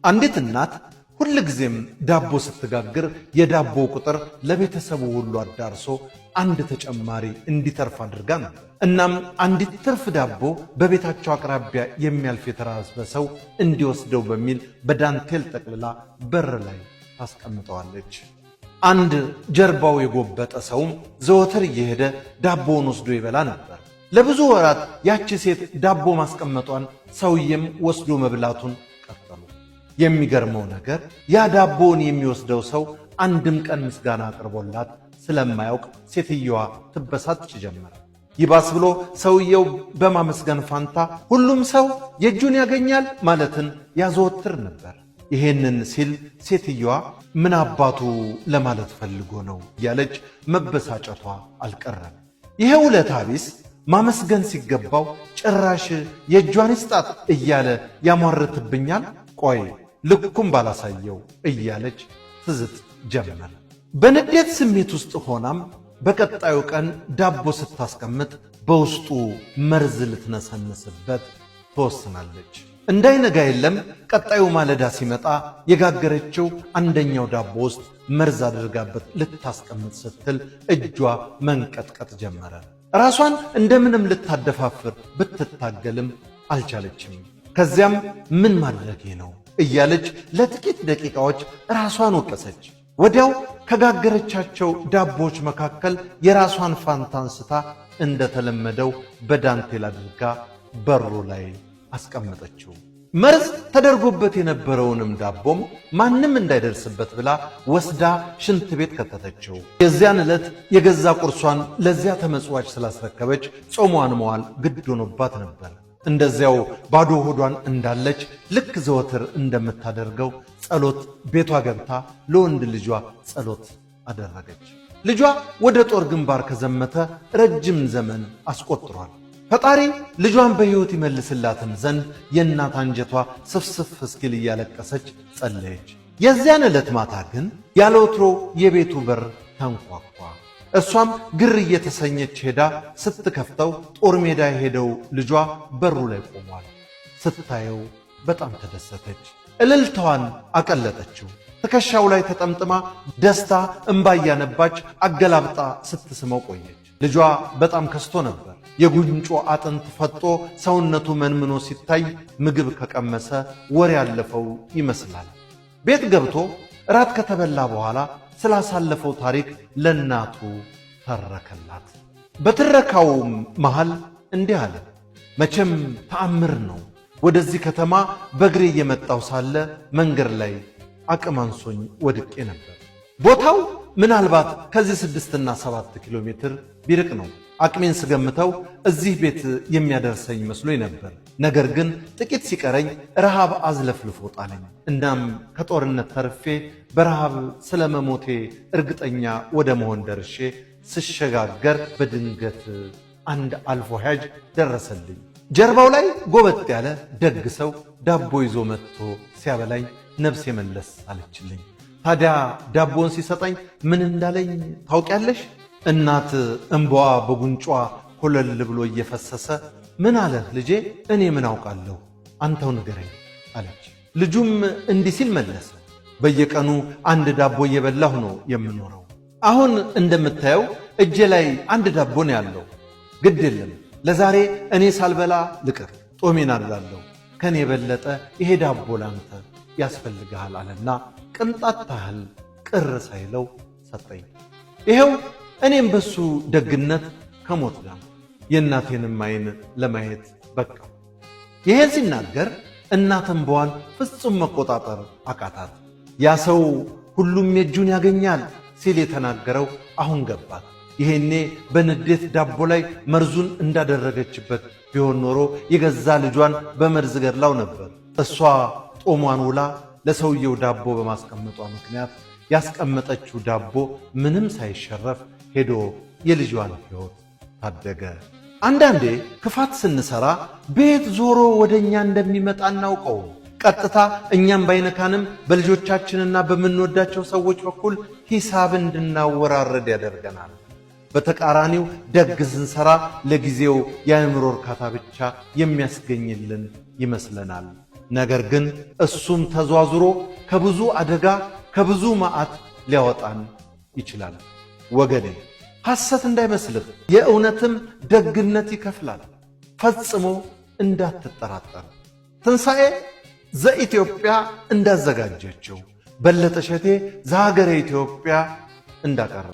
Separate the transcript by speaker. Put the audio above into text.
Speaker 1: አንዲት እናት ሁል ጊዜም ዳቦ ስትጋግር የዳቦ ቁጥር ለቤተሰቡ ሁሉ አዳርሶ አንድ ተጨማሪ እንዲተርፍ አድርጋ ነበር። እናም አንዲት ትርፍ ዳቦ በቤታቸው አቅራቢያ የሚያልፍ የተራበ ሰው እንዲወስደው በሚል በዳንቴል ጠቅልላ በር ላይ ታስቀምጠዋለች። አንድ ጀርባው የጎበጠ ሰውም ዘወትር እየሄደ ዳቦውን ወስዶ ይበላ ነበር። ለብዙ ወራት ያቺ ሴት ዳቦ ማስቀመጧን ሰውየም ወስዶ መብላቱን ቀጠሉ። የሚገርመው ነገር ያ ዳቦውን የሚወስደው ሰው አንድም ቀን ምስጋና አቅርቦላት ስለማያውቅ ሴትየዋ ትበሳጭ ጀመረ። ይባስ ብሎ ሰውየው በማመስገን ፋንታ ሁሉም ሰው የእጁን ያገኛል ማለትን ያዘወትር ነበር። ይሄንን ሲል ሴትየዋ ምን አባቱ ለማለት ፈልጎ ነው እያለች መበሳጨቷ አልቀረም። ይሄ ውለታ ቢስ ማመስገን ሲገባው ጭራሽ የእጇን ይስጣት እያለ ያሟርትብኛል፣ ቆይ ልኩም ባላሳየው እያለች ትዝት ጀመረ። በንዴት ስሜት ውስጥ ሆናም በቀጣዩ ቀን ዳቦ ስታስቀምጥ በውስጡ መርዝ ልትነሰንስበት ትወስናለች። እንዳይነጋ የለም ቀጣዩ ማለዳ ሲመጣ የጋገረችው አንደኛው ዳቦ ውስጥ መርዝ አድርጋበት ልታስቀምጥ ስትል እጇ መንቀጥቀጥ ጀመረ። ራሷን እንደምንም ልታደፋፍር ብትታገልም አልቻለችም። ከዚያም ምን ማድረጌ ነው እያለች ለጥቂት ደቂቃዎች ራሷን ወቀሰች። ወዲያው ከጋገረቻቸው ዳቦዎች መካከል የራሷን ፋንታ አንስታ እንደተለመደው በዳንቴል አድርጋ በሩ ላይ አስቀመጠችው። መርዝ ተደርጎበት የነበረውንም ዳቦም ማንም እንዳይደርስበት ብላ ወስዳ ሽንት ቤት ከተተችው። የዚያን ዕለት የገዛ ቁርሷን ለዚያ ተመጽዋች ስላስረከበች ጾሟን መዋል ግድ ሆኖባት ነበር። እንደዚያው ባዶ ሆዷን እንዳለች ልክ ዘወትር እንደምታደርገው ጸሎት ቤቷ ገብታ ለወንድ ልጇ ጸሎት አደረገች። ልጇ ወደ ጦር ግንባር ከዘመተ ረጅም ዘመን አስቆጥሯል። ፈጣሪ ልጇን በሕይወት ይመልስላትም ዘንድ የእናት አንጀቷ ስፍስፍ እስኪል እያለቀሰች ጸለየች። የዚያን ዕለት ማታ ግን ያለ ወትሮ የቤቱ በር ተንኳኳ። እርሷም ግር እየተሰኘች ሄዳ ስትከፍተው ጦር ሜዳ የሄደው ልጇ በሩ ላይ ቆሟል። ስታየው በጣም ተደሰተች። እልልታዋን አቀለጠችው። ትከሻው ላይ ተጠምጥማ ደስታ እምባ እያነባች አገላብጣ ስትስመው ቆየች። ልጇ በጣም ከስቶ ነበር። የጉንጮ አጥንት ፈጦ ሰውነቱ መንምኖ ሲታይ ምግብ ከቀመሰ ወር ያለፈው ይመስላል። ቤት ገብቶ ራት ከተበላ በኋላ ስላሳለፈው ታሪክ ለእናቱ ተረከላት። በትረካው መሃል እንዲህ አለ። መቼም ተአምር ነው። ወደዚህ ከተማ በእግሬ እየመጣው ሳለ መንገድ ላይ አቅም አንሶኝ ወድቄ ነበር። ቦታው ምናልባት ከዚህ 6 እና 7 ኪሎ ሜትር ቢርቅ ነው። አቅሜን ስገምተው እዚህ ቤት የሚያደርሰኝ መስሎኝ ነበር። ነገር ግን ጥቂት ሲቀረኝ ረሃብ አዝለፍልፎ ጣለኝ። እናም ከጦርነት ተርፌ በረሃብ ስለመሞቴ እርግጠኛ ወደ መሆን ደርሼ ስሸጋገር በድንገት አንድ አልፎ ሄጅ ደረሰልኝ። ጀርባው ላይ ጎበጥ ያለ ደግ ሰው ዳቦ ይዞ መጥቶ ሲያበላኝ ነፍሴ መለስ አለችልኝ። ታዲያ ዳቦን ሲሰጠኝ ምን እንዳለኝ ታውቂያለሽ? እናት እንባዋ በጉንጯ ኮለል ብሎ እየፈሰሰ ምን አለህ ልጄ? እኔ ምን አውቃለሁ፣ አንተው ንገረኝ አለች። ልጁም እንዲህ ሲል መለሰ። በየቀኑ አንድ ዳቦ እየበላሁ ነው የምኖረው። አሁን እንደምታየው እጄ ላይ አንድ ዳቦ ነው ያለው። ግድ የለም ለዛሬ እኔ ሳልበላ ልቅር፣ ጦሜን አድራለሁ። ከኔ የበለጠ ይሄ ዳቦ ላንተ ያስፈልግሃል አለና ቅንጣት ታህል ቅር ሳይለው ሰጠኝ። ይሄው እኔም በሱ ደግነት ከሞት ጋር የእናቴንም ዓይን ለማየት በቃ። ይሄን ሲናገር እናት እንባዋን ፍጹም መቆጣጠር አቃታት። ያ ሰው ሁሉም የእጁን ያገኛል ሲል የተናገረው አሁን ገባት። ይሄኔ በንዴት ዳቦ ላይ መርዙን እንዳደረገችበት ቢሆን ኖሮ የገዛ ልጇን በመርዝ ገድላው ነበር። እሷ ጦሟን ውላ ለሰውየው ዳቦ በማስቀመጧ ምክንያት ያስቀመጠችው ዳቦ ምንም ሳይሸረፍ ሄዶ የልጇን ሕይወት ታደገ። አንዳንዴ ክፋት ስንሰራ ቤት ዞሮ ወደኛ እንደሚመጣ እናውቀው። ቀጥታ እኛም ባይነካንም በልጆቻችንና በምንወዳቸው ሰዎች በኩል ሂሳብ እንድናወራረድ ያደርገናል። በተቃራኒው ደግ ስንሰራ ለጊዜው የአእምሮ እርካታ ብቻ የሚያስገኝልን ይመስለናል። ነገር ግን እሱም ተዟዙሮ ከብዙ አደጋ ከብዙ መዓት ሊያወጣን ይችላል። ወገኔ ሐሰት እንዳይመስልህ፣ የእውነትም ደግነት ይከፍላል። ፈጽሞ እንዳትጠራጠር። ትንሣኤ ዘኢትዮጵያ እንዳዘጋጀችው በለጠ ሸቴ ዘሀገረ ኢትዮጵያ እንዳቀረበ